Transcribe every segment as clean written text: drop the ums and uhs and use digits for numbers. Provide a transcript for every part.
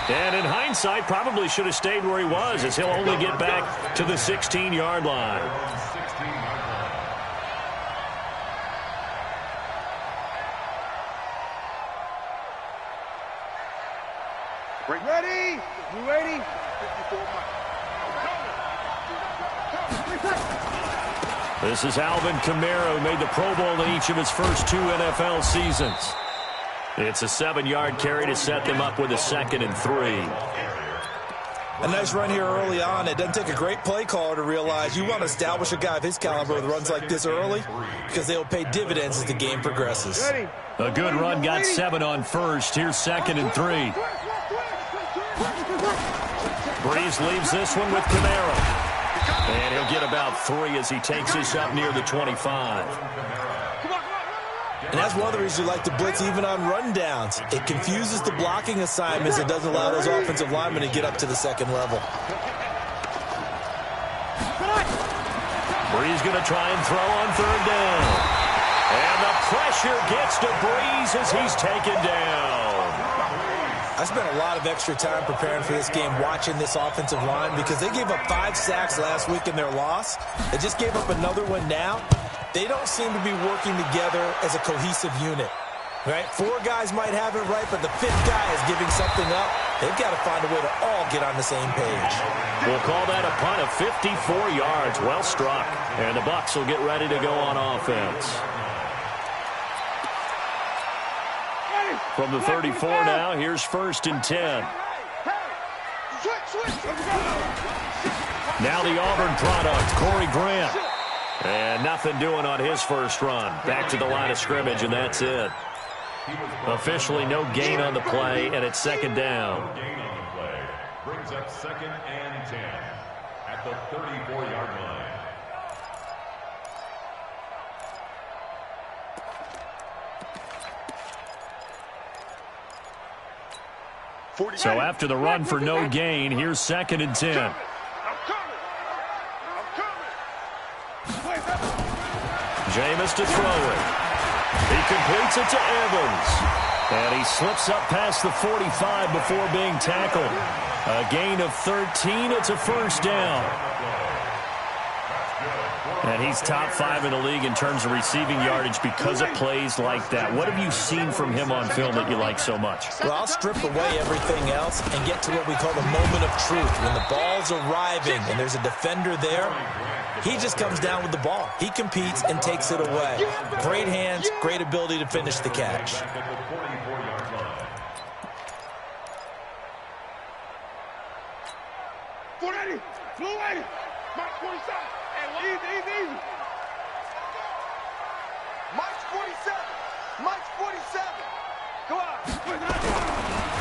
And in hindsight, probably should have stayed where he was, as he'll only get back to the 16-yard line. Ready? You ready? This is Alvin Kamara, who made the Pro Bowl in each of his first 2 NFL seasons. It's a 7-yard carry to set them up with a 2nd and 3. A nice run here early on. It doesn't take a great play caller to realize you want to establish a guy of his caliber with runs like this early, because they'll pay dividends as the game progresses. A good run, got 7 on first. Here's 2nd and 3. Breeze leaves this one with Kamara. And he'll get about 3 as he takes this up near the 25. And that's one of the reasons you like to blitz even on rundowns. It confuses the blocking assignments. It doesn't allow those offensive linemen to get up to the second level. Breeze going to try and throw on 3rd down. And the pressure gets to Breeze as he's taken down. I spent a lot of extra time preparing for this game watching this offensive line because they gave up 5 sacks last week in their loss. They just gave up another one now. They don't seem to be working together as a cohesive unit. Right? 4 guys might have it right, but the 5th guy is giving something up. They've got to find a way to all get on the same page. We'll call that a punt of 54 yards. Well struck. And the Bucs will get ready to go on offense. From the 34 now, here's 1st and 10. Now the Auburn product, Corey Grant. And nothing doing on his first run. Back to the line of scrimmage, and that's it. Officially no gain on the play, and it's 2nd down. Gain on the play brings up 2nd and 10 at the 34-yard line. So after the run for no gain, here's 2nd and 10. Jameis to throw it. He completes it to Evans. And he slips up past the 45 before being tackled. A gain of 13. It's a 1st down. And he's top 5 in the league in terms of receiving yardage because of plays like that. What have you seen from him on film that you like so much? Well, I'll strip away everything else and get to what we call the moment of truth. When the ball's arriving and there's a defender there, he just comes down with the ball. He competes and takes it away. Great hands, great ability to finish the catch. Mike's 47. Go on.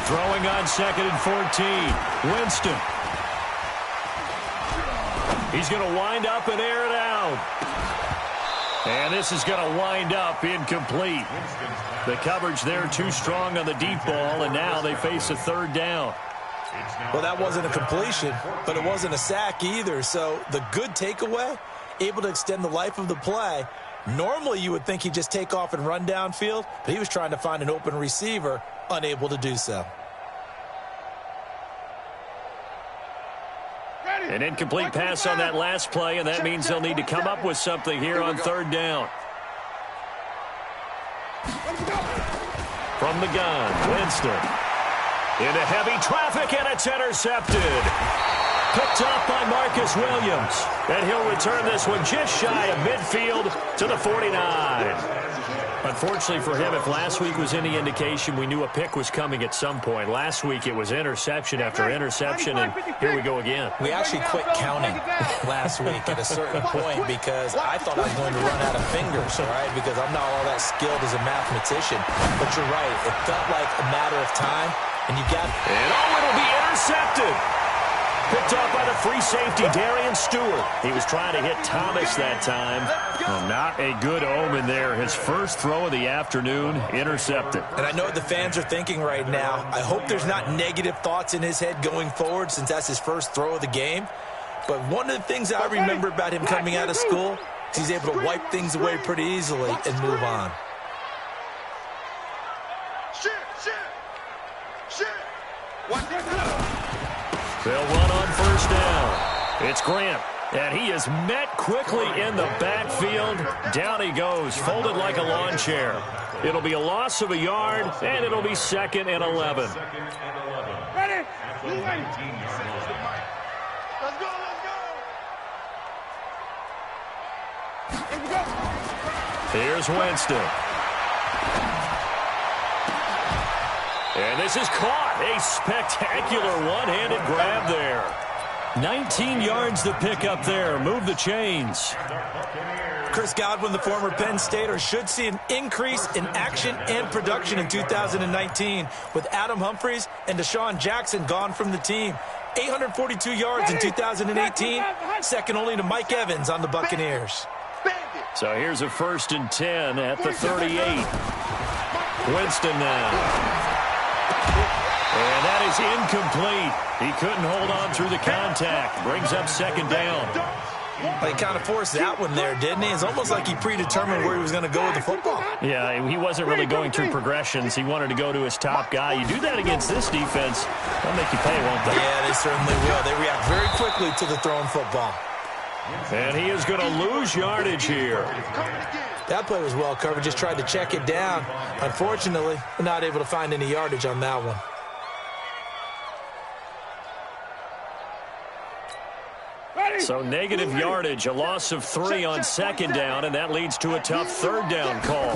Throwing on 2nd and 14. Winston. He's going to wind up and air it out. And this is going to wind up incomplete. The coverage there too strong on the deep ball, and now they face a 3rd down. Well, that wasn't a completion, but it wasn't a sack either. So the good takeaway, able to extend the life of the play. Normally, you would think he'd just take off and run downfield, but he was trying to find an open receiver, unable to do so. An incomplete pass on that last play, and that means they'll need to come up with something here on 3rd down. From the gun, Winston. Into heavy traffic, and it's intercepted. Picked up by Marcus Williams. And he'll return this one just shy of midfield to the 49. Unfortunately for him, if last week was any indication, we knew a pick was coming at some point. Last week it was interception after interception, and here we go again. We actually quit counting last week at a certain point because I thought I was going to run out of fingers, all right, because I'm not all that skilled as a mathematician. But you're right. It felt like a matter of time, and you got... And it'll be intercepted. Picked off by the free safety, Darian Stewart. He was trying to hit Thomas that time. Well, not a good omen there. His first throw of the afternoon, intercepted. And I know what the fans are thinking right now. I hope there's not negative thoughts in his head going forward since that's his first throw of the game. But one of the things I remember about him coming out of school is he's able to wipe things away pretty easily and move on. They'll run on first down. It's Grant. And he is met quickly in the backfield. Down he goes, folded like a lawn chair. It'll be a loss of a yard, and it'll be 2nd and 11. Ready? Here's Winston. And this is caught. A spectacular one-handed grab there. 19 yards to pick up there. Move the chains. Chris Godwin, the former Penn Stater, should see an increase in action and production in 2019 with Adam Humphries and Deshaun Jackson gone from the team. 842 yards in 2018, second only to Mike Evans on the Buccaneers. So here's a 1st and 10 at the 38. Winston now. And that is incomplete. He couldn't hold on through the contact. Brings up 2nd down. He kind of forced that one there, didn't he? It's almost like he predetermined where he was going to go with the football. Yeah, he wasn't really going through progressions. He wanted to go to his top guy. You do that against this defense, they'll make you pay, won't they? Yeah, they certainly will. They react very quickly to the thrown football. And he is going to lose yardage here. That play was well covered. Just tried to check it down. Unfortunately, we're not able to find any yardage on that one. So negative yardage, a loss of 3 on 2nd down, and that leads to a tough 3rd down call.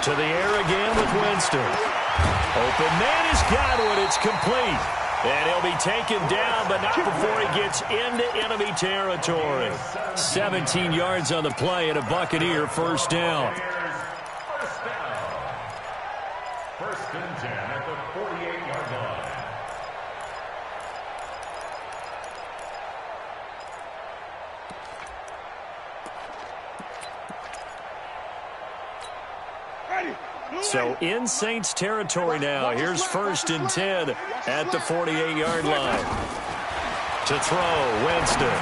To the air again with Winston. Open man is Godwin. It's complete. And he'll be taken down, but not before he gets into enemy territory. 17 yards on the play and a Buccaneer 1st down. 1st and 10 at the 48-yard line. So in Saints territory now. Here's 1st and 10 at the 48-yard line. To throw, Winston.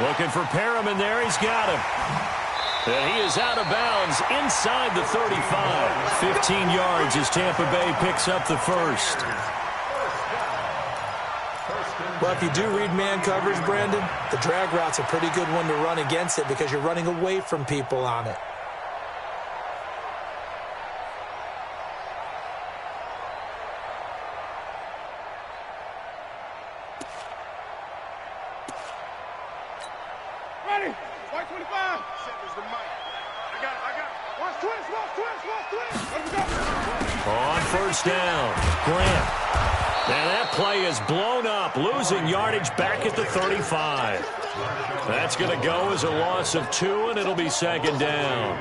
Looking for Perriman there. He's got him. And he is out of bounds inside the 35. 15 yards as Tampa Bay picks up the 1st. Well, if you do read man coverage, Brandon, the drag route's a pretty good one to run against it because you're running away from people on it. On first down, Grant. And that play is blown up, losing yardage back at the 35. That's going to go as a loss of 2, and it'll be 2nd down.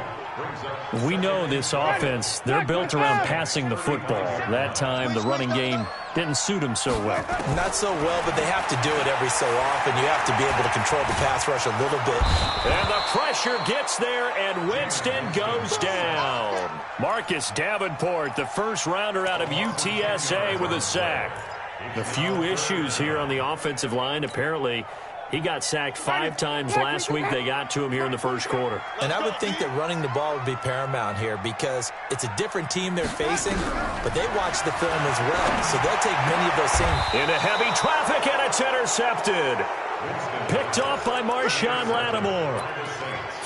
We know this offense, they're built around passing the football. That time, the running game didn't suit them so well. Not so well, but they have to do it every so often. You have to be able to control the pass rush a little bit. And the pressure gets there, and Winston goes down. Marcus Davenport, the first rounder out of UTSA with a sack. A few issues here on the offensive line. Apparently, he got sacked 5 times last week. They got to him here in the 1st quarter. And I would think that running the ball would be paramount here because it's a different team they're facing, but they watch the film as well, so they'll take many of those same. Into heavy traffic, and it's intercepted. Picked off by Marshawn Lattimore.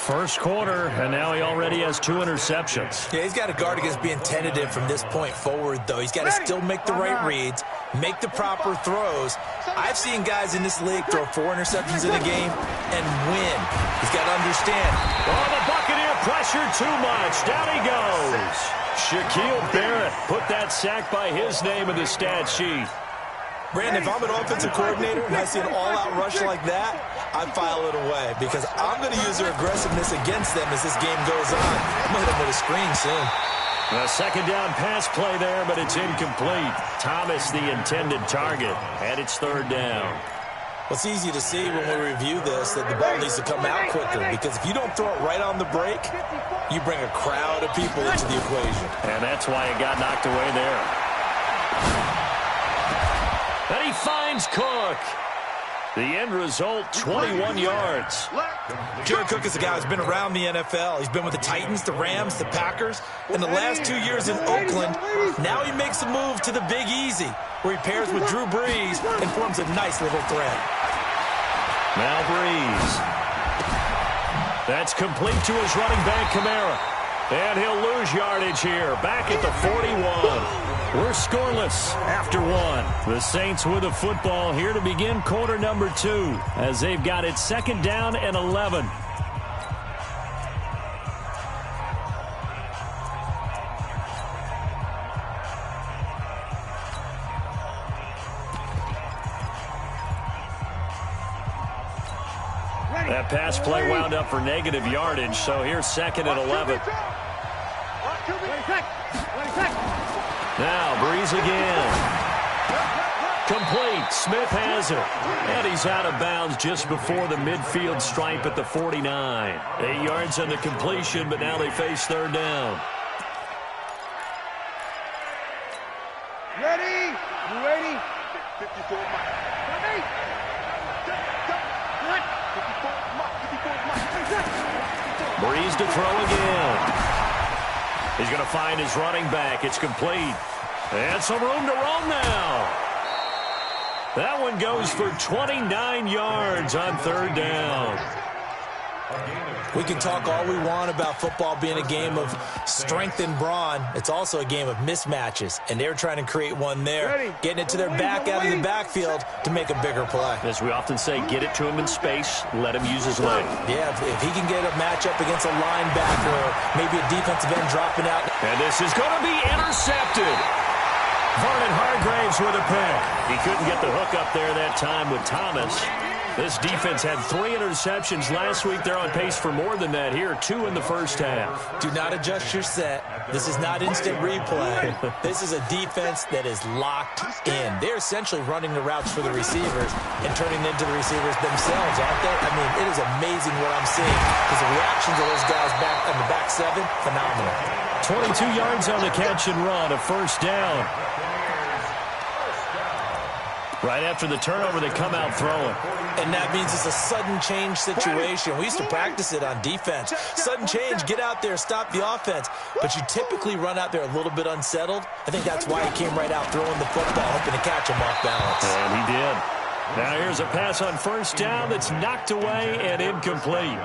1st quarter, and now he already has 2 interceptions. Yeah, he's got to guard against being tentative from this point forward, though. He's got to still make the right reads, make the proper throws. I've seen guys in this league throw 4 interceptions in a game and win. He's got to understand. Oh, the Buccaneer pressure too much. Down he goes. Shaquille Barrett put that sack by his name in the stat sheet. Brandon, if I'm an offensive coordinator and I see an all-out rush like that, I file it away because I'm going to use their aggressiveness against them as this game goes on. I'm going to hit them with a screen soon. A 2nd down pass play there, but it's incomplete. Thomas, the intended target, and it's 3rd down. Well, it's easy to see when we review this that the ball needs to come out quicker because if you don't throw it right on the break, you bring a crowd of people into the equation. And that's why it got knocked away there. And he finds Cook. The end result, 21 yards. Jared Cook is a guy who's been around the NFL. He's been with the Titans, the Rams, the Packers. In the last 2 years in Oakland, now he makes a move to the Big Easy, where he pairs with Drew Brees and forms a nice little threat. Now Brees. That's complete to his running back, Kamara. And he'll lose yardage here, back at the 41. We're scoreless after one. The Saints with a football here to begin quarter number 2, as they've got it 2nd down and 11. That pass play wound up for negative yardage, so here's 2nd and 11. Now, Brees again. Complete. Smith has it. And he's out of bounds just before the midfield stripe at the 49. 8 yards on the completion, but now they face 3rd down. Ready? You ready? 54 Brees to throw again. He's going to find his running back. It's complete. And some room to roam now. That one goes for 29 yards on 3rd down. We can talk all we want about football being a game of strength and brawn. It's also a game of mismatches, and they're trying to create one there, getting it to their back out of the backfield to make a bigger play. As we often say, get it to him in space, let him use his leg. Yeah, if he can get a matchup against a linebacker or maybe a defensive end dropping out. And this is going to be intercepted. Vernon Hargreaves with a pick. He couldn't get the hook up there that time with Thomas. This defense had 3 interceptions last week. They're on pace for more than that here. 2 in the first half. Do not adjust your set. This is not instant replay. This is a defense that is locked in. They're essentially running the routes for the receivers and turning them into the receivers themselves, aren't they? I mean, it is amazing what I'm seeing because the reactions of those guys back on the back 7, phenomenal. 22 yards on the catch and run, a 1st down. Right after the turnover, they come out throwing. And that means it's a sudden change situation. We used to practice it on defense. Sudden change, get out there, stop the offense. But you typically run out there a little bit unsettled. I think that's why he came right out throwing the football, hoping to catch him off balance. And he did. Now here's a pass on 1st down that's knocked away and incomplete.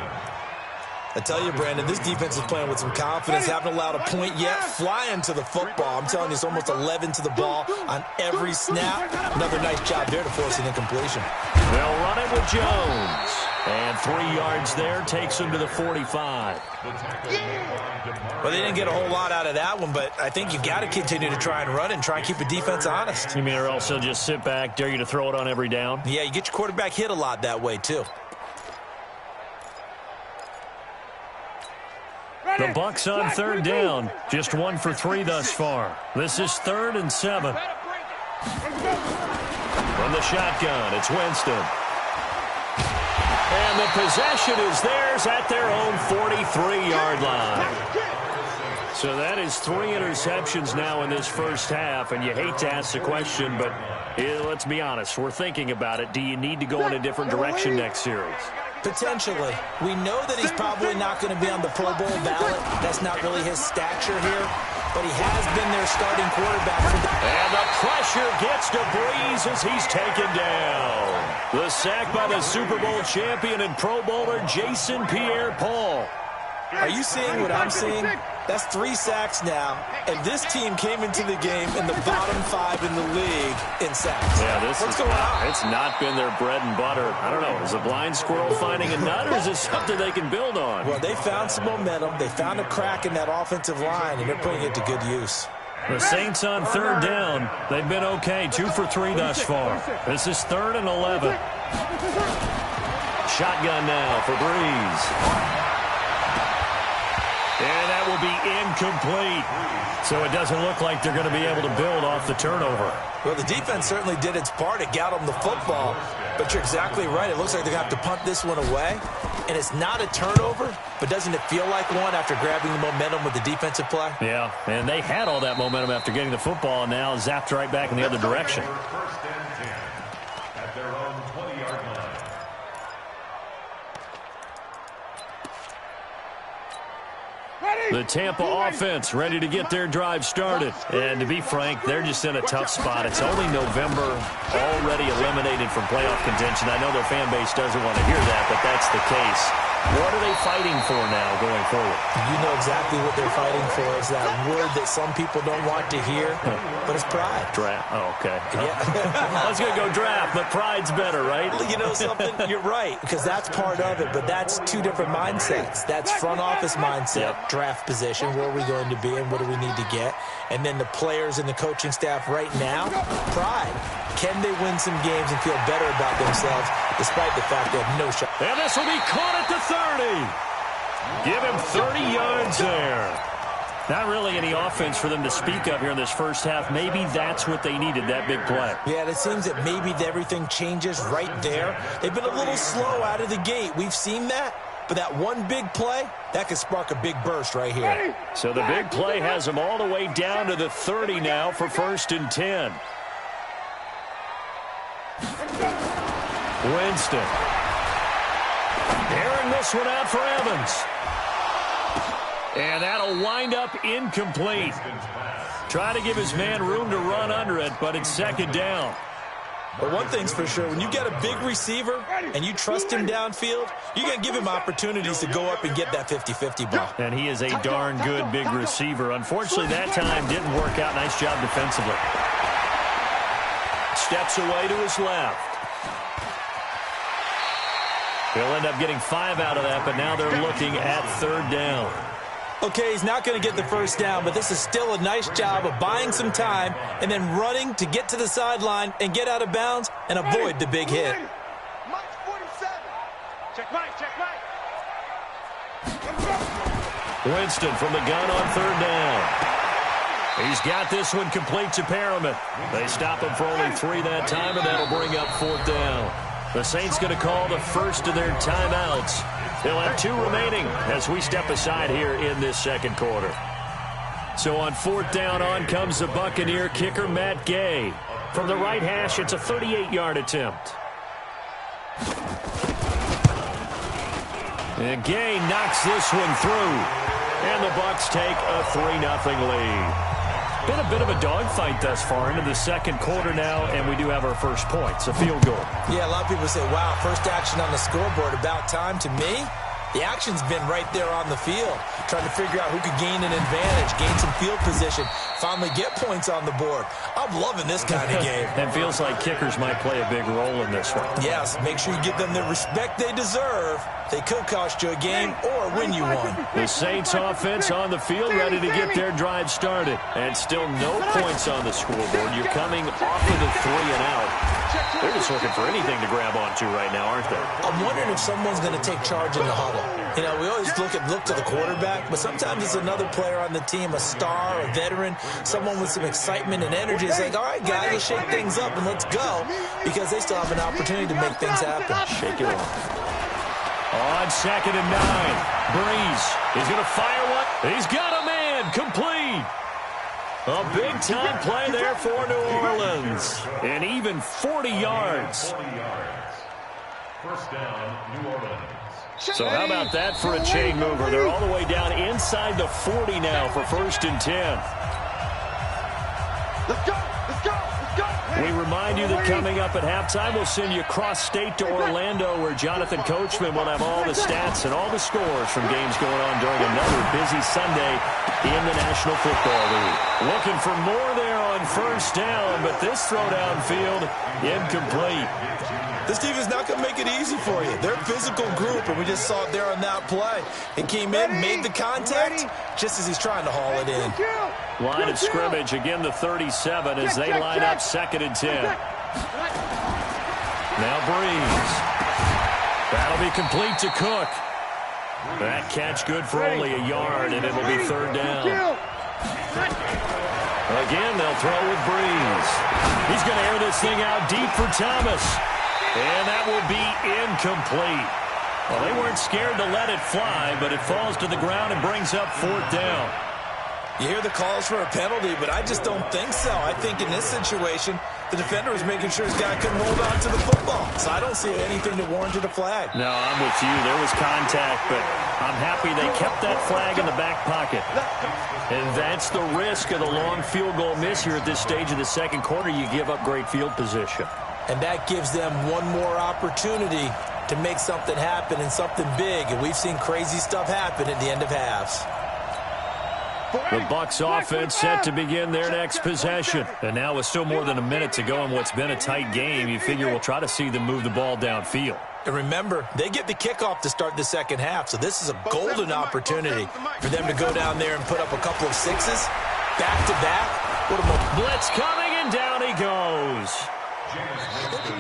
I tell you, Brandon, this defense is playing with some confidence. Haven't allowed a point yet. Flying to the football. I'm telling you, it's almost 11 to the ball on every snap. Another nice job there to force an incompletion. They'll run it with Jones. And 3 yards there takes him to the 45. Well, they didn't get a whole lot out of that one, but I think you've got to continue to try and run and try and keep the defense honest. You mean or else they'll just sit back, dare you to throw it on every down? Yeah, you get your quarterback hit a lot that way, too. The Bucs on 3rd down. Just 1 for 3 thus far. This is 3rd and 7. From the shotgun, it's Winston. And the possession is theirs at their own 43-yard line. So that is 3 interceptions now in this first half, and you hate to ask the question, but let's be honest. We're thinking about it. Do you need to go in a different direction next series? Potentially. We know that he's probably not going to be on the Pro Bowl ballot. That's not really his stature here. But he has been their starting quarterback. And the pressure gets to Brees as he's taken down. The sack by the Super Bowl champion and Pro Bowler Jason Pierre-Paul. Are you seeing what I'm seeing? That's 3 sacks now, and this team came into the game in the bottom 5 in the league in sacks. Yeah, What's going on? It's not been their bread and butter. I don't know. Is a blind squirrel finding a nut, or is it something they can build on? Well, they found some momentum. They found a crack in that offensive line, and they're putting it to good use. The Saints on 3rd down. They've been okay. 2 for 3 thus far. This is 3rd and 11. Shotgun now for Brees. And that will be incomplete. So it doesn't look like they're going to be able to build off the turnover. Well, the defense certainly did its part. It got them the football. But you're exactly right. It looks like they're going to have to punt this one away. And it's not a turnover, but doesn't it feel like one after grabbing the momentum with the defensive play? Yeah, and they had all that momentum after getting the football and now zapped right back in the other direction. First and 10 at their own 20-yard line. The Tampa offense ready to get their drive started. And to be frank, they're just in a tough spot. It's only November, already eliminated from playoff contention. I know their fan base doesn't want to hear that, but that's the case. What are they fighting for now going forward? You know exactly what they're fighting for. Is that word that some people don't want to hear, but it's pride. Draft. Oh, okay. Yeah. I was going to go draft, but pride's better, right? You know something? You're right, because that's part of it, but that's two different mindsets. That's front office mindset, draft position, where are we going to be and what do we need to get? And then the players and the coaching staff right now, pride. Can they win some games and feel better about themselves despite the fact they have no shot? And this will be caught at the 30. Give him 30 yards there. Not really any offense for them to speak of here in this first half. Maybe that's what they needed, that big play. Yeah, it seems that maybe everything changes right there. They've been a little slow out of the gate. We've seen that. But that one big play, that could spark a big burst right here. So the big play has them all the way down to the 30 now for 1st and 10. Winston. Airing this one out for Evans. And that'll wind up incomplete. Try to give his man room to run under it, but it's 2nd down. But one thing's for sure, when you get a big receiver and you trust him downfield, you're going to give him opportunities to go up and get that 50-50 ball. And he is a darn good big receiver. Unfortunately, that time didn't work out. Nice job defensively. Steps away to his left. He'll end up getting 5 out of that, but now they're looking at 3rd down. Okay, he's not going to get the 1st down, but this is still a nice job of buying some time and then running to get to the sideline and get out of bounds and avoid the big hit. Winston from the gun on 3rd down. He's got this one complete to Perriman. They stop him for only 3 that time, and that'll bring up 4th down. The Saints going to call the first of their timeouts. They'll have 2 remaining as we step aside here in this 2nd quarter. So on 4th down, on comes the Buccaneer kicker, Matt Gay. From the right hash, it's a 38-yard attempt. And Gay knocks this one through. And the Bucs take a 3-0 lead. Been a bit of a dogfight thus far into the 2nd quarter now, and we do have our first point. It's a field goal. Yeah, a lot of people say, wow, first action on the scoreboard, about time. To me, the action's been right there on the field, trying to figure out who could gain an advantage, gain some field position, finally get points on the board. I'm loving this kind of game. And feels like kickers might play a big role in this one. Yes, make sure you give them the respect they deserve. They could cost you a game or win you one. The Saints offense on the field ready to get their drive started. And still no points on the scoreboard. You're coming off of the 3 and out. They're just looking for anything to grab onto right now, aren't they? I'm wondering if someone's going to take charge in the huddle. You know, we always look to the quarterback, but sometimes it's another player on the team, a star, a veteran, someone with some excitement and energy. It's like, all right, guys, let's shake things up and let's go, because they still have an opportunity to make things happen. Shake it off. On 2nd and 9, Breeze is going to fire one. He's got a man, complete. A big-time play there for New Orleans. And even 40 yards. 1st down, New Orleans. So how about that for a chain mover? They're all the way down inside the 40 now for 1st and 10. Let's go! Let's go! Let's go! We remind you that coming up at halftime, we'll send you cross-state to Orlando, where Jonathan Coachman will have all the stats and all the scores from games going on during another busy Sunday in the National Football League. Looking for more there on 1st down, but this throw downfield incomplete. This team is not going to make it easy for you. They're a physical group, and we just saw it there on that play. He came in, made the contact, just as he's trying to haul it in. Line of scrimmage, again the 37 as they line up 2nd and 10. Now Breeze. That'll be complete to Cook. That catch good for only a yard, and it'll be 3rd down. Again, they'll throw with Breeze. He's going to air this thing out deep for Thomas. And that will be incomplete. Well, they weren't scared to let it fly, but it falls to the ground and brings up 4th down. You hear the calls for a penalty, but I just don't think so. I think in this situation, the defender was making sure his guy couldn't hold on to the football. So I don't see anything that warranted a flag. No, I'm with you. There was contact, but I'm happy they kept that flag in the back pocket. And that's the risk of the long field goal miss here at this stage of the second quarter. You give up great field position. And that gives them one more opportunity to make something happen and something big. And we've seen crazy stuff happen at the end of halves. The Bucs offense set to begin their next possession. And now with still more than a minute to go in what's been a tight game, you figure we'll try to see them move the ball downfield. And remember, they get the kickoff to start the second half, so this is a golden opportunity for them to go down there and put up a couple of sixes back-to-back. Blitz coming, and down he goes.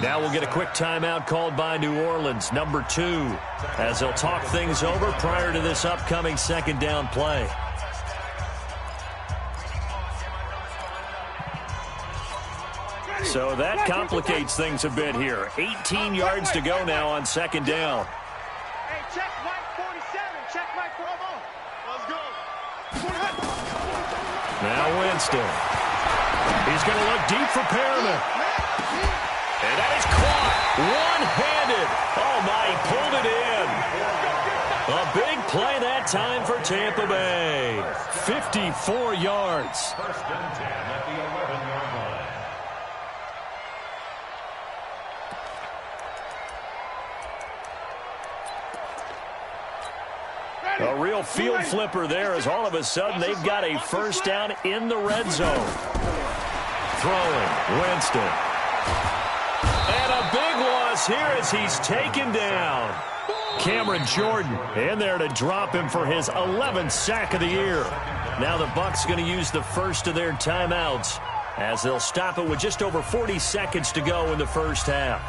Now we'll get a quick timeout called by New Orleans, number 2, as they'll talk things over prior to this upcoming second down play. So that complicates things a bit here. 18 yards to go now on second down. Hey, check Mike 47. Check Mike 47. Let's go. Now Winston. He's going to look deep for Perriman. And that is caught. One-handed. Oh, my, he pulled it in. A big play that time for Tampa Bay. 54 yards. First and 10 at the 11-yard line. A real field flipper there as all of a sudden they've got a first down in the red zone. Throwing, Winston. And a big loss here as he's taken down. Cameron Jordan in there to drop him for his 11th sack of the year. Now the Bucs going to use the first of their timeouts as they'll stop it with just over 40 seconds to go in the first half.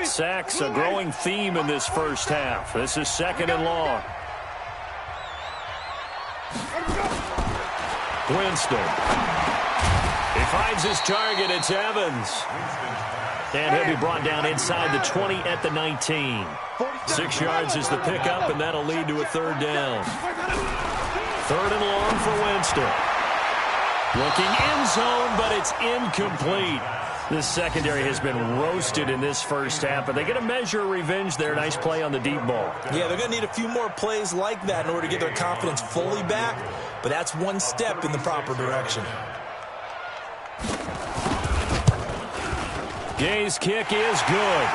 Sacks, a growing theme in this first half. This is second and long. Winston. He finds his target. It's Evans. And he'll be brought down inside the 20 at the 19. 6 yards is the pickup, and that'll lead to a third down. Third and long for Winston. Looking end zone, but it's incomplete. This secondary has been roasted in this first half, but they get a measure of revenge there. Nice play on the deep ball. Yeah, they're going to need a few more plays like that in order to get their confidence fully back, but that's one step in the proper direction. Gay's kick is good,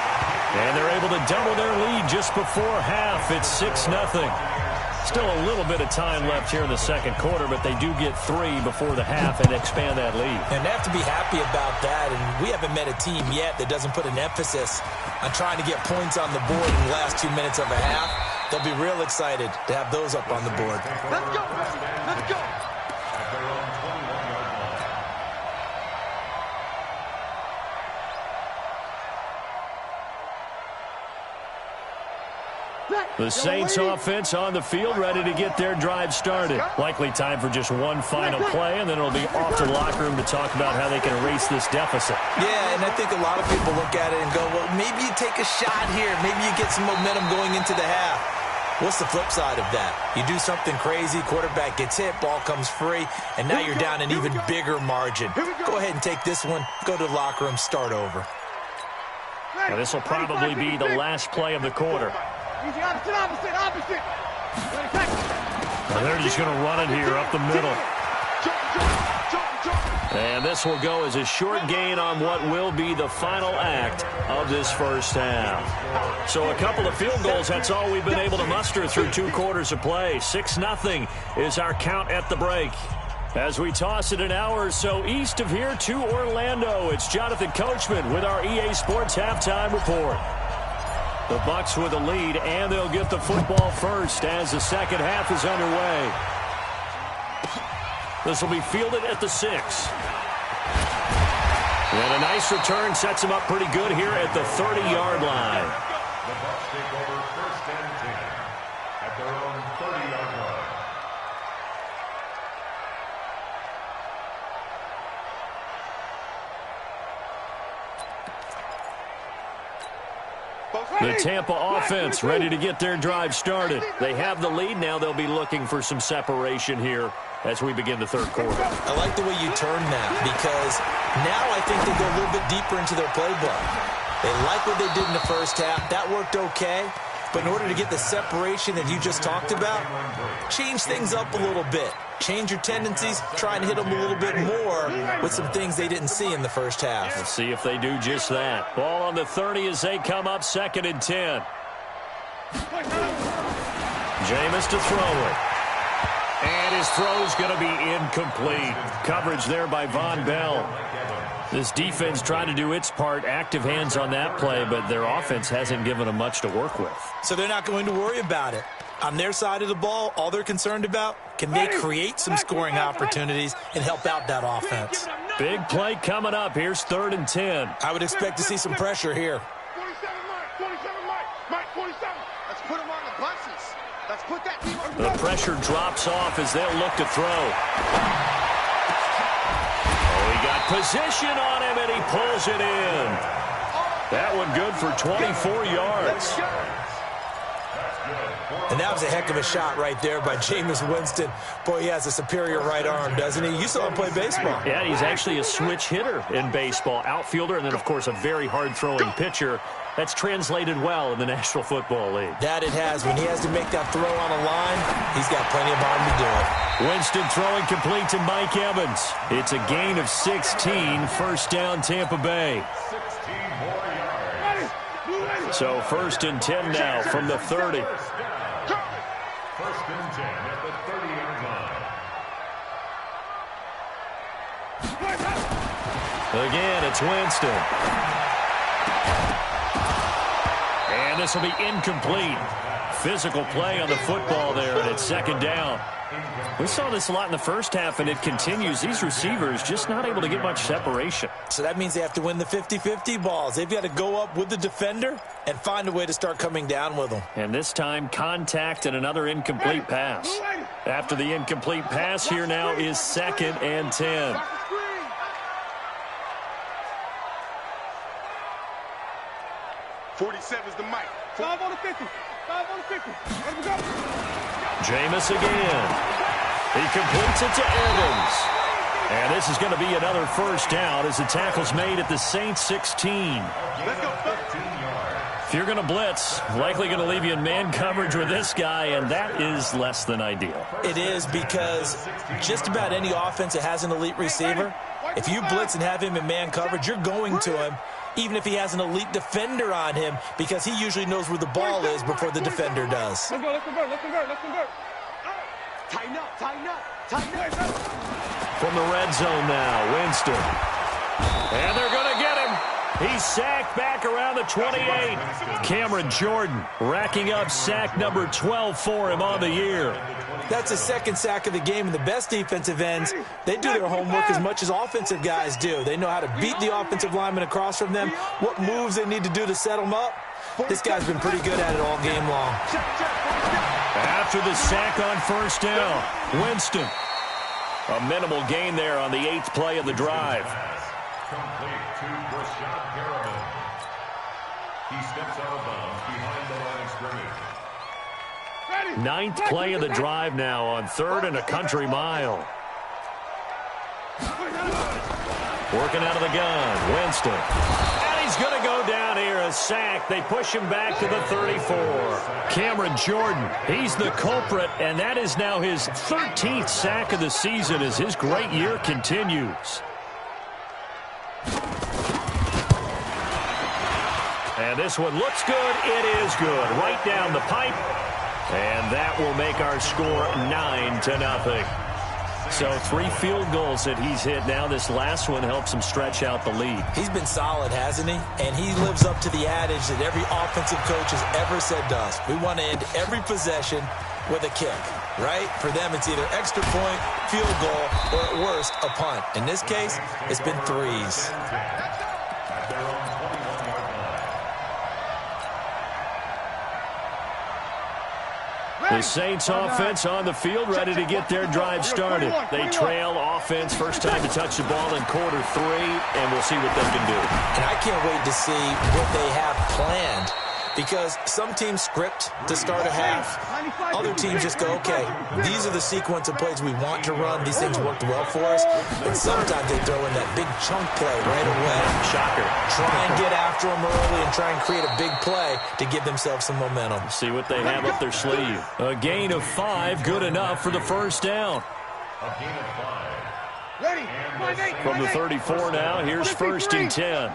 and they're able to double their lead just before half. It's 6-0. Still a little bit of time left here in the second quarter, but they do get 3 before the half and expand that lead. And they have to be happy about that, and we haven't met a team yet that doesn't put an emphasis on trying to get points on the board in the last 2 minutes of a half. They'll be real excited to have those up on the board. Let's go. Let's go. At their own 21-yard line. The Saints offense on the field, ready to get their drive started. Likely time for just one final play, and then it'll be off to the locker room to talk about how they can erase this deficit. Yeah, and I think a lot of people look at it and go, well, maybe you take a shot here. Maybe you get some momentum going into the half. What's the flip side of that? You do something crazy, quarterback gets hit, ball comes free, and now you're down an even bigger margin. Go ahead and take this one, go to the locker room, start over. Now, this will probably be the last play of the quarter. Easy, opposite. Now they're just going to run it here up the middle. And this will go as a short gain on what will be the final act of this first half. So a couple of field goals, that's all we've been able to muster through 2 quarters of play. 6-0 is our count at the break. As we toss it an hour or so east of here to Orlando, it's Jonathan Coachman with our EA Sports Halftime Report. The Bucs with a lead, and they'll get the football first as the second half is underway. This will be fielded at the 6. And a nice return sets him up pretty good here at the 30-yard line. The Bucs take over first and 10 at their own 30-yard line. The Tampa offense ready to get their drive started. They have the lead. Now they'll be looking for some separation here as we begin the third quarter. I like the way you turned that, because now I think they go a little bit deeper into their playbook. They like what they did in the first half. That worked okay. But in order to get the separation that you just talked about, change things up a little bit. Change your tendencies, try and hit them a little bit more with some things they didn't see in the first half. We'll see if they do just that. Ball on the 30 as they come up 2nd and 10. Jameis to throw it. And his throw's going to be incomplete. Coverage there by Von Bell. This defense trying to do its part, active hands on that play, but their offense hasn't given them much to work with. So they're not going to worry about it. On their side of the ball, all they're concerned about, can they create some scoring opportunities and help out that offense? Big play coming up. Here's 3rd and 10. I would expect to see some pressure here. 47 Mike, 47. Let's put him on the buses. Let's put that team on The pressure drops off as they'll look to throw. He got position on him, and he pulls it in. That one good for 24 yards. And that was a heck of a shot right there by Jameis Winston. Boy, he has a superior right arm, doesn't he? You saw him play baseball. Yeah, he's actually a switch hitter in baseball. Outfielder, and then, of course, a very hard-throwing pitcher. That's translated well in the National Football League. That it has. When he has to make that throw on a line, he's got plenty of arm to do it. Winston throwing complete to Mike Evans. It's a gain of 16. First down, Tampa Bay. 16 more yards. So 1st and 10 now from the 30. 1st and 10 at the 30-yard line. Again, it's Winston. And this will be incomplete. Physical play on the football there, and it's 2nd down. We saw this a lot in the first half, and it continues. These receivers just not able to get much separation. So that means they have to win the 50-50 balls. They've got to go up with the defender and find a way to start coming down with them. And this time, contact and another incomplete pass. After the incomplete pass, here now is 2nd and 10. 47's the mic. 5 on the 50. 5 on the 50. Let him go. Jameis again. He completes it to Evans. And this is going to be another first down as the tackle's made at the Saints 16. Let's go. 15 yards. If you're going to blitz, likely going to leave you in man coverage with this guy, and that is less than ideal. It is, because just about any offense that has an elite receiver, if you blitz and have him in man coverage, you're going to him, even if he has an elite defender on him, because he usually knows where the ball is before the defender does. Let's go. Let's convert. Let's convert. Let's convert. Tighten up. Tighten up. Tighten up. From the red zone now, Winston. And they're going to get him. He's sacked back around the 28. Cameron Jordan racking up sack number 12 for him on the year. That's his 2nd sack of the game, and the best defensive ends, they do their homework as much as offensive guys do. They know how to beat the offensive lineman across from them, what moves they need to do to set them up. This guy's been pretty good at it all game long. After the sack on first down, Winston. A minimal gain there on the 8th play of the drive. Complete to Brashad Perriman. He steps out of bounds behind the line of scrimmage. 9th play of the drive now on 3rd and a country mile. Working out of the gun, Winston. And he's going to go down here, a sack. They push him back to the 34. Cameron Jordan, he's the culprit, and that is now his 13th sack of the season as his great year continues. And this one looks good. It is good. Right down the pipe. And that will make our score 9-0. So 3 field goals that he's hit now. This last one helps him stretch out the lead. He's been solid, hasn't he? And he lives up to the adage that every offensive coach has ever said to us. We want to end every possession with a kick, right? For them, it's either extra point, field goal, or at worst, a punt. In this case, it's been 3s. The Saints offense on the field, ready to get their drive started. They trail offense, first time to touch the ball in quarter 3, and we'll see what they can do. And I can't wait to see what they have planned, because some teams script to start a half. Other teams just go, okay, these are the sequence of plays we want to run. These things worked well for us. And sometimes they throw in that big chunk play right away. Shocker. Try and get after them early and try and create a big play to give themselves some momentum. See what they have up their sleeve. A gain of 5, good enough for the first down. A gain of 5. Ready? From the 34 now, here's 1st and 10.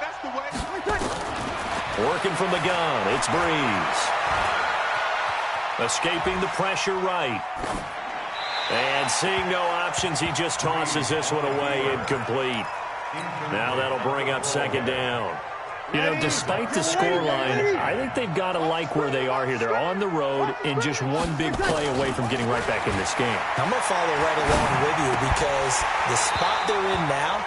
That's the way. Working from the gun, it's Breeze. Escaping the pressure right. And seeing no options, he just tosses this one away, incomplete. Now that'll bring up 2nd down. You know, despite the scoreline, I think they've got to like where they are here. They're on the road and just one big play away from getting right back in this game. I'm going to follow right along with you because the spot they're in now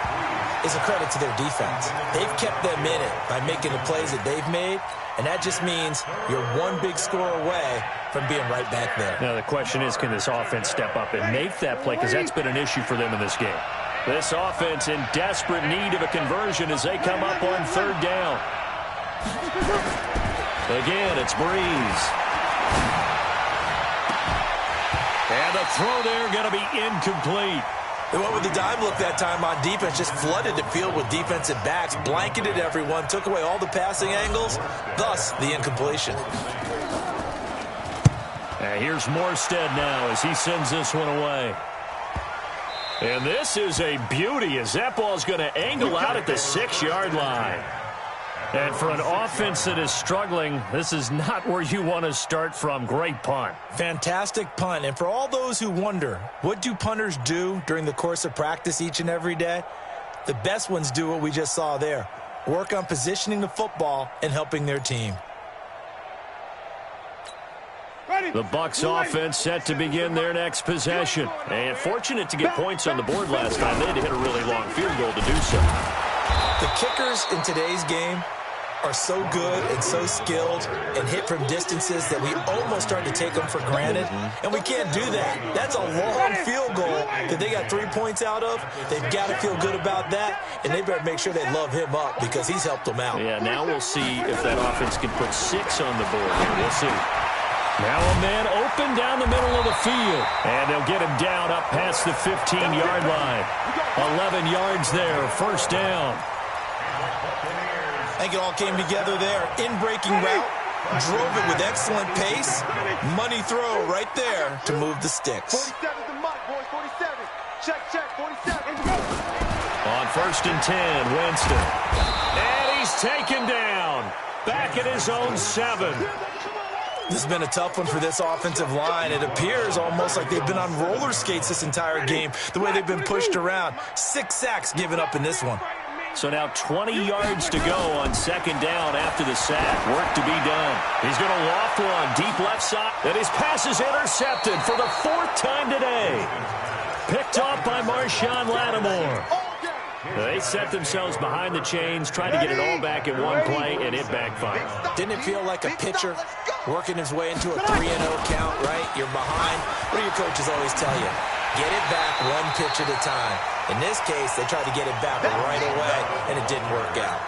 is a credit to their defense. They've kept them in it by making the plays that they've made, and that just means you're one big score away from being right back there. Now the question is, can this offense step up and make that play? Because that's been an issue for them in this game. This offense in desperate need of a conversion as they come up on 3rd down. Again, it's Breeze. And the throw there going to be incomplete. They went with the dime look that time on defense, just flooded the field with defensive backs, blanketed everyone, took away all the passing angles, thus the incompletion. And here's Morstead now as he sends this one away. And this is a beauty as that ball's going to angle out at the 6-yard line. And for an offense that is struggling, this is not where you want to start from. Great punt. Fantastic punt. And for all those who wonder, what do punters do during the course of practice each and every day? The best ones do what we just saw there. Work on positioning the football and helping their team. The Bucs offense set to begin their next possession. And fortunate to get points on the board last time. They had to hit a really long field goal to do so. The kickers in today's game are so good and so skilled and hit from distances that we almost start to take them for granted. And we can't do that. That's a long field goal that they got 3 points out of. They've got to feel good about that, and they better make sure they love him up because he's helped them out. Yeah, now we'll see if that offense can put 6 on the board here. We'll see. Now a man open down the middle of the field. And they'll get him down up past the 15-yard line. 11 yards there, 1st down. I think it all came together there. In-breaking route, drove it with excellent pace. Money throw right there to move the sticks. 47's the mark, boys. 47. Check, 47. On 1st and 10, Winston. And he's taken down. Back at his own 7. This has been a tough one for this offensive line. It appears almost like they've been on roller skates this entire game, the way they've been pushed around. 6 sacks given up in this one. So now 20 yards to go on 2nd down after the sack. Work to be done. He's going to loft one deep left side. And his pass is intercepted for the 4th time today. Picked off by Marshawn Lattimore. They set themselves behind the chains, trying to get it all back in one play, and it backfired. Didn't it feel like a pitcher working his way into a 3-0 count, right? You're behind. What do your coaches always tell you? Get it back one pitch at a time. In this case, they tried to get it back right away, and it didn't work out.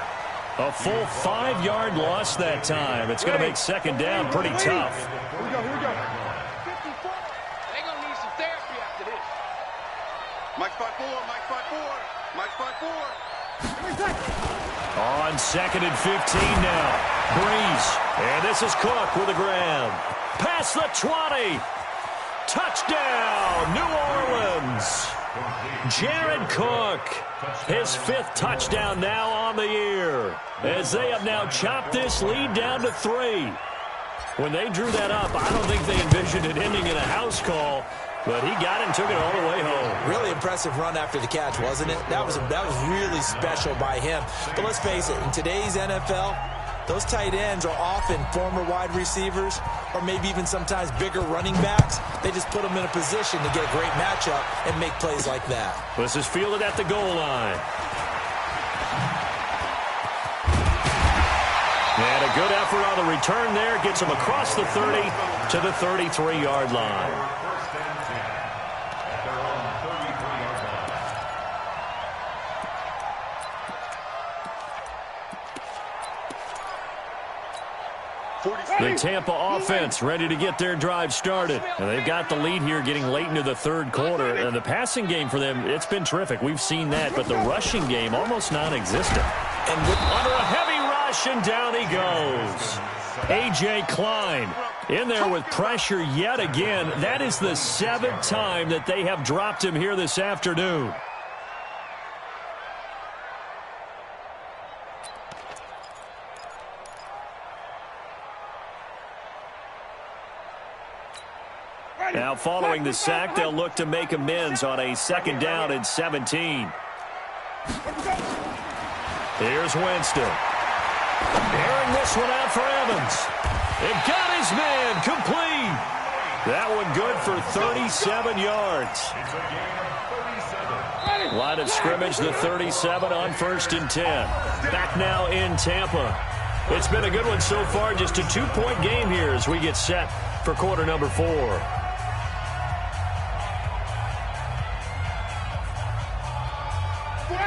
A full 5-yard loss that time. It's going to make 2nd down pretty tough. Here we go. They're going to need some therapy after this. Mike 5-4, Mike 5-4. Mike 5-4. On 2nd and 15 now. Breeze. And this is Cook with a grab. Past the 20. Touchdown, New Orleans. Jared Cook, his 5th touchdown now on the year, as they have now chopped this lead down to 3. When they drew that up, I don't think they envisioned it ending in a house call, but he got it and took it all the way home. Really impressive run after the catch, wasn't it? That was really special by him. But let's face it, in today's NFL, those tight ends are often former wide receivers or maybe even sometimes bigger running backs. They just put them in a position to get a great matchup and make plays like that. This is fielded at the goal line. And a good effort on the return there. Gets him across the 30 to the 33-yard line. The Tampa offense ready to get their drive started. And they've got the lead here getting late into the third quarter. And the passing game for them, it's been terrific. We've seen that. But the rushing game, almost non-existent. And with under a heavy rush, and down he goes. A.J. Klein in there with pressure yet again. That is the 7th time that they have dropped him here this afternoon. Now following the sack, they'll look to make amends on a 2nd down and 17. Here's Winston. Airing this one out for Evans. It got his man complete. That one good for 37 yards. Line of scrimmage, the 37 on 1st and 10. Back now in Tampa. It's been a good one so far. Just a 2-point game here as we get set for quarter number 4.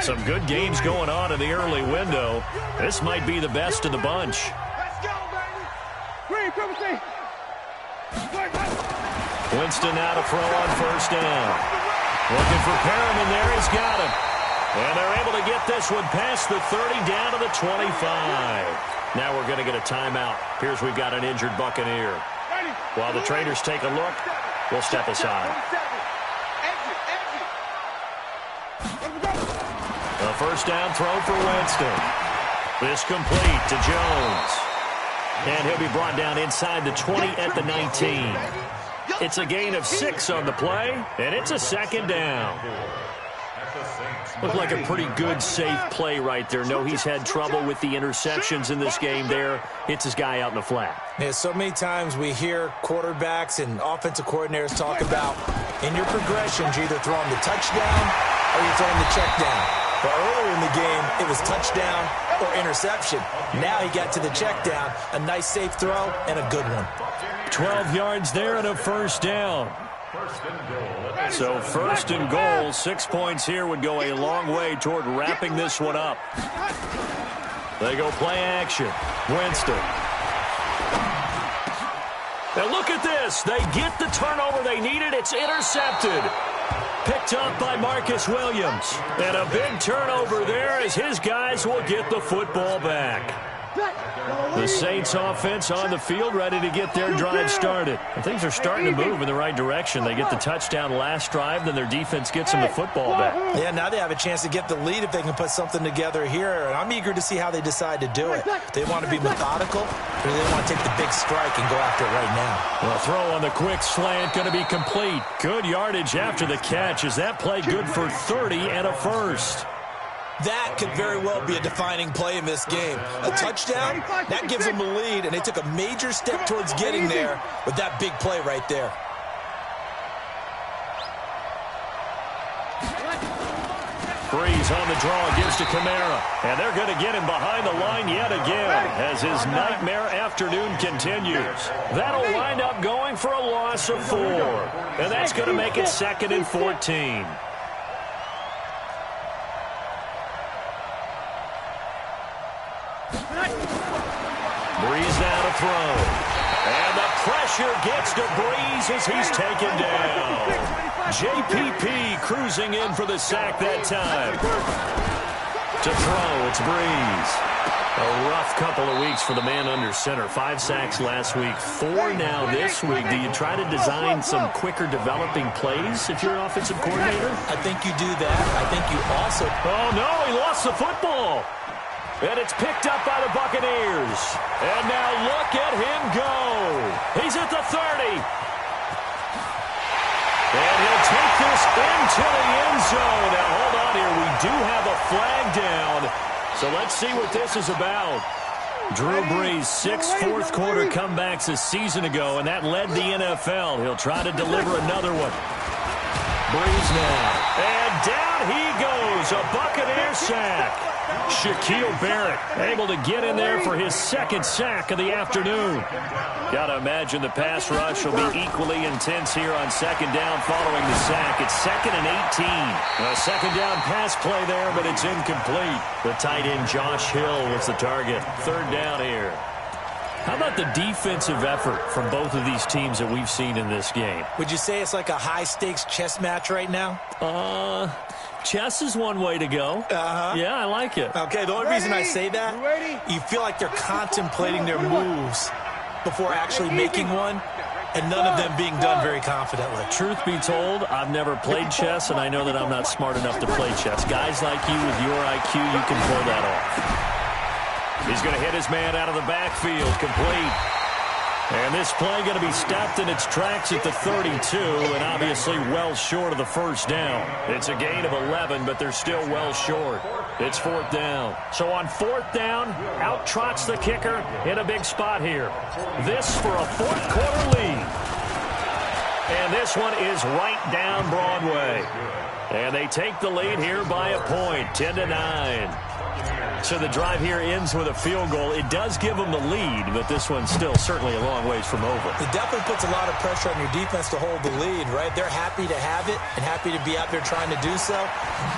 Some good games going on in the early window. This might be the best of the bunch. Winston now to throw on 1st down. Looking for Perriman there. He's got him. And they're able to get this one past the 30 down to the 25. Now we're going to get a timeout. Appears we've got an injured Buccaneer. While the traders take a look, we'll step aside. A 1st down throw for Winston. This complete to Jones. And he'll be brought down inside the 20 at the 19. It's a gain of 6 on the play, and it's a 2nd down. Looked like a pretty good, safe play right there. No, he's had trouble with the interceptions in this game there. Hits his guy out in the flat. Yeah, so many times we hear quarterbacks and offensive coordinators talk about in your progressions, you're either throwing the touchdown or you're throwing the check down. But earlier in the game, it was touchdown or interception. Now he got to the check down, a nice safe throw, and a good one. 12 yards there and a 1st down. So 1st and goal, 6 points here would go a long way toward wrapping this one up. They go play action. Winston. Now look at this. They get the turnover they needed. It's intercepted. Picked up by Marcus Williams. And a big turnover there as his guys will get the football back. The Saints offense on the field ready to get their drive started. And things are starting to move in the right direction. They get the touchdown last drive, then their defense gets them the football back. Yeah, now they have a chance to get the lead if they can put something together here. And I'm eager to see how they decide to do it. They want to be methodical, or they want to take the big strike and go after it right now. Well, throw on the quick slant going to be complete. Good yardage after the catch. Is that play good for 30 and a 1st? That could very well be a defining play in this game. A touchdown, that gives them the lead, and they took a major step towards getting there with that big play right there. Breeze on the draw, gives to Kamara. And they're going to get him behind the line yet again as his nightmare afternoon continues. That'll wind up going for a loss of 4. And that's going to make it 2nd and 14. Breeze now to throw. And the pressure gets to Breeze as he's taken down. JPP cruising in for the sack that time. To throw, it's Breeze. A rough couple of weeks for the man under center. 5 sacks last week, 4 now this week. Do you try to design some quicker developing plays if you're an offensive coordinator? I think you do that. I think you also... Oh, no, he lost the football. And it's picked up by the Buccaneers. And now look at him go. He's at the 30. And he'll take this into the end zone. Now, hold on here. We do have a flag down. So let's see what this is about. Drew Brees, 6 fourth-quarter comebacks a season ago, and that led the NFL. He'll try to deliver another one. Brees now. And down he goes. A Buccaneer sack. Shaquille Barrett able to get in there for his 2nd sack of the afternoon. Got to imagine the pass rush will be equally intense here on 2nd down following the sack. It's 2nd and 18. A 2nd down pass play there, but it's incomplete. The tight end Josh Hill was the target. 3rd down here. How about the defensive effort from both of these teams that we've seen in this game? Would you say it's like a high-stakes chess match right now? Chess is one way to go. Yeah, I like it. Okay, the only reason I say that, you feel like they're contemplating their moves before actually making one, and none of them being done very confidently. Truth be told, I've never played chess, and I know that I'm not smart enough to play chess. Guys like you with your IQ, you can pull that off. He's going to hit his man out of the backfield, complete. And this play going to be stopped in its tracks at the 32, and obviously well short of the first down. It's a gain of 11, but they're still well short. It's 4th down. So on 4th down, out trots the kicker in a big spot here. This for a 4th quarter lead. And this one is right down Broadway. And they take the lead here by a point, 10-9. So the drive here ends with a field goal. It does give them the lead, but this one's still certainly a long ways from over. It definitely puts a lot of pressure on your defense to hold the lead, right? They're happy to have it and happy to be out there trying to do so.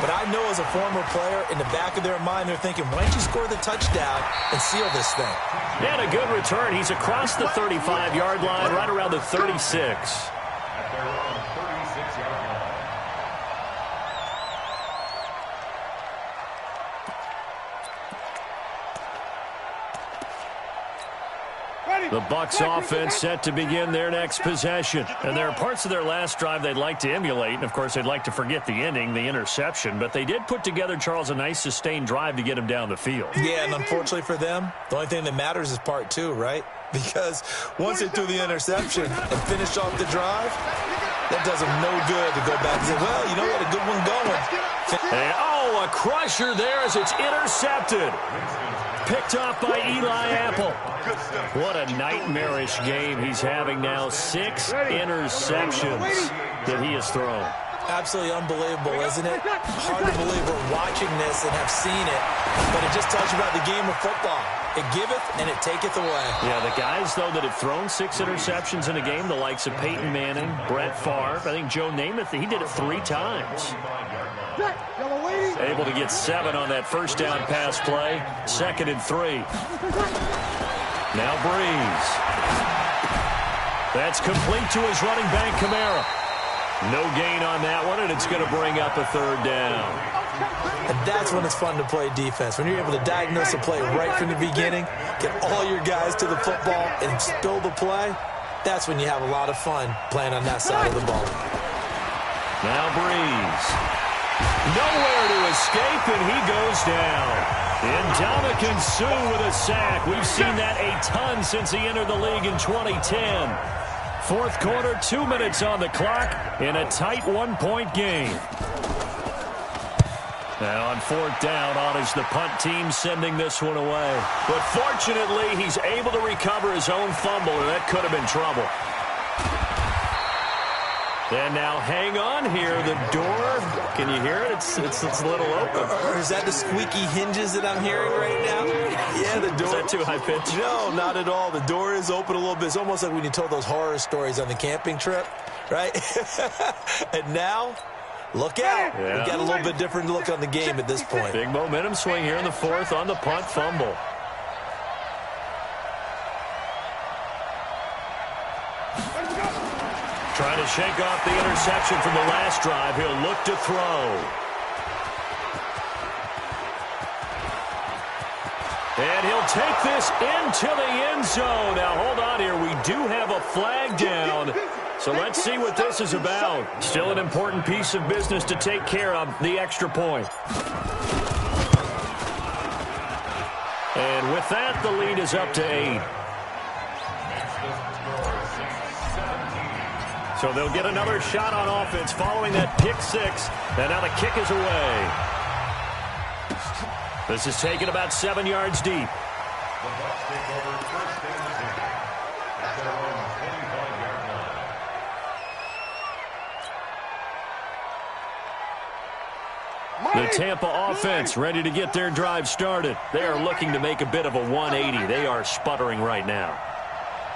But I know as a former player, in the back of their mind, they're thinking, why don't you score the touchdown and seal this thing? And a good return. He's across the 35-yard line, right around the 36. At their own 36-yard line. The Bucs offense set to begin their next possession. And there are parts of their last drive they'd like to emulate. And, of course, they'd like to forget the ending, the interception. But they did put together, Charles, a nice sustained drive to get him down the field. Yeah, and unfortunately for them, the only thing that matters is part 2, right? Because once they threw the interception and finished off the drive, that does them no good to go back and say, well, you know, we had a good one going. And, a crusher there as it's intercepted. Picked off by Eli Apple. What a nightmarish game he's having now. 6 interceptions that he has thrown. Absolutely unbelievable, isn't it? Hard to believe we're watching this and have seen it, but it just tells you about the game of football. It giveth and it taketh away. Yeah, the guys, though, that have thrown 6 interceptions in a game, the likes of Peyton Manning, Brett Favre, I think Joe Namath, he did it 3 times. Able to get 7 on that first down pass play. 2nd and 3. Now Breeze. That's complete to his running back, Kamara. No gain on that one, and it's going to bring up a 3rd down. And that's when it's fun to play defense. When you're able to diagnose a play right from the beginning, get all your guys to the football, and spill the play, that's when you have a lot of fun playing on that side of the ball. Now Breeze. Nowhere to escape, and he goes down. Ndamukong Suh with a sack. We've seen that a ton since he entered the league in 2010. 4th quarter, 2 minutes on the clock in a tight 1-point game. Now on 4th down, on is the punt team sending this one away. But fortunately, he's able to recover his own fumble, and that could have been trouble. And now hang on here. The door, can you hear it? It's a little open. Or is that the squeaky hinges that I'm hearing right now? Yeah, the door. Is that too high pitch? No, not at all. The door is open a little bit. It's almost like when you told those horror stories on the camping trip, right? And now, look out. Yeah. We've got a little bit different look on the game at this point. Big momentum swing here in the 4th on the punt fumble. Trying to shake off the interception from the last drive. He'll look to throw. And he'll take this into the end zone. Now, hold on here. We do have a flag down. So let's see what this is about. Still an important piece of business to take care of, the extra point. And with that, the lead is up to 8. So they'll get another shot on offense following that pick 6. And now the kick is away. This is taken about 7 yards deep. The Bucs take over 1st and 10 at their own 25-yard line. The Tampa offense ready to get their drive started. They are looking to make a bit of a 180. They are sputtering right now.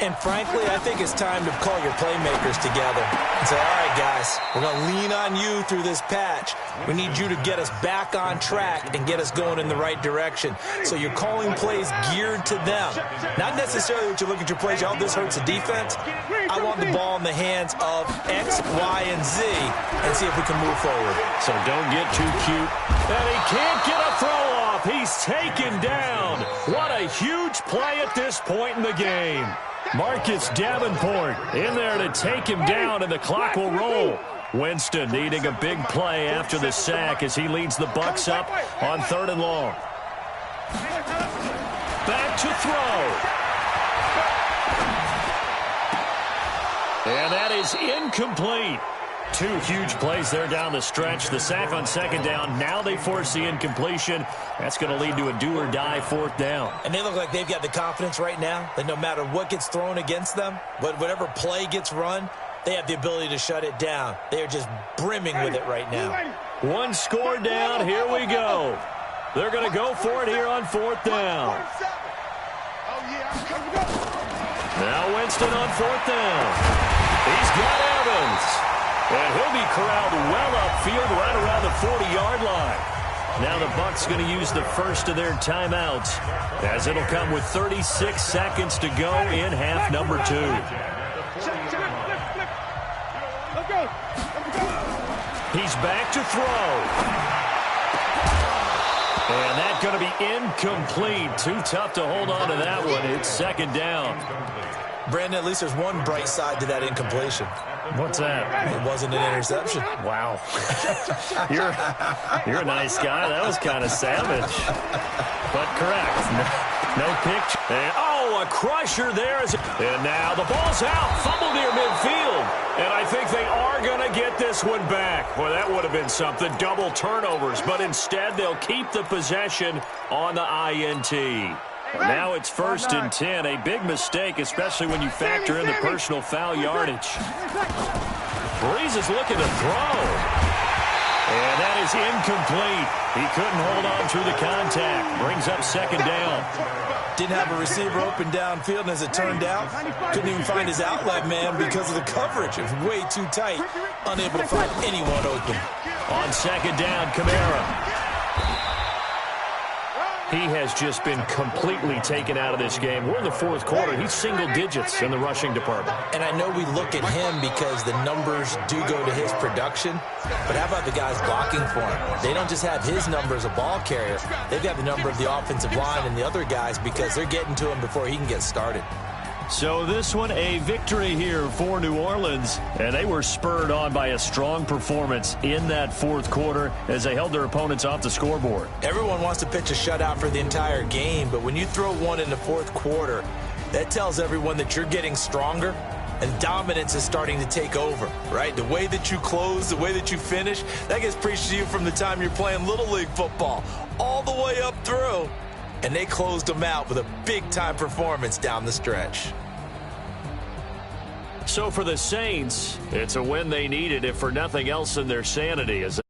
And frankly, I think it's time to call your playmakers together and say, all right, guys, we're going to lean on you through this patch. We need you to get us back on track and get us going in the right direction. So you're calling plays geared to them. Not necessarily what you look at your plays, oh, this hurts the defense. I want the ball in the hands of X, Y, and Z and see if we can move forward. So don't get too cute. And he can't get a throw off. He's taken down. What a huge play at this point in the game. Marcus Davenport in there to take him down, and the clock will roll. Winston needing a big play after the sack as he leads the Bucs up on 3rd and long. Back to throw. And that is incomplete. 2 huge plays there down the stretch. The sack on 2nd down. Now they force the incompletion. That's going to lead to a do-or-die 4th down. And they look like they've got the confidence right now that no matter what gets thrown against them, whatever play gets run, they have the ability to shut it down. They are just brimming with it right now. 1 score down. Here we go. They're going to go for it here on 4th down. Now Winston on 4th down. He's got Evans. And he'll be corralled well upfield right around the 40-yard line. Now the Bucs going to use the first of their timeouts as it'll come with 36 seconds to go in half number 2. He's back to throw. And that's going to be incomplete. Too tough to hold on to that one. It's 2nd down. Brandon, at least there's one bright side to that incompletion. What's that? It wasn't an interception. Wow. You're a nice guy. That was kind of savage. But correct. No pitch. And, a crusher there. And now the ball's out. Fumble near midfield. And I think they are going to get this one back. Well, that would have been something. Double turnovers. But instead, they'll keep the possession on the INT. Now it's 1st and 10. A big mistake, especially when you factor in the personal foul yardage. Breeze is looking to throw. And that is incomplete. He couldn't hold on through the contact. Brings up 2nd down. Didn't have a receiver open downfield, and as it turned out, couldn't even find his outlet man because of the coverage. It was way too tight. Unable to find anyone open. On 2nd down, Kamara. He has just been completely taken out of this game. We're in the 4th quarter. He's single digits in the rushing department. And I know we look at him because the numbers do go to his production. But how about the guys blocking for him? They don't just have his number as a ball carrier. They've got the number of the offensive line and the other guys because they're getting to him before he can get started. So this one, a victory here for New Orleans, and they were spurred on by a strong performance in that 4th quarter as they held their opponents off the scoreboard. Everyone wants to pitch a shutout for the entire game, but when you throw one in the 4th quarter, that tells everyone that you're getting stronger and dominance is starting to take over, right? The way that you close, the way that you finish, that gets preached to you from the time you're playing Little League football all the way up through. And they closed them out with a big-time performance down the stretch. So for the Saints, it's a win they needed, if for nothing else, in their sanity. As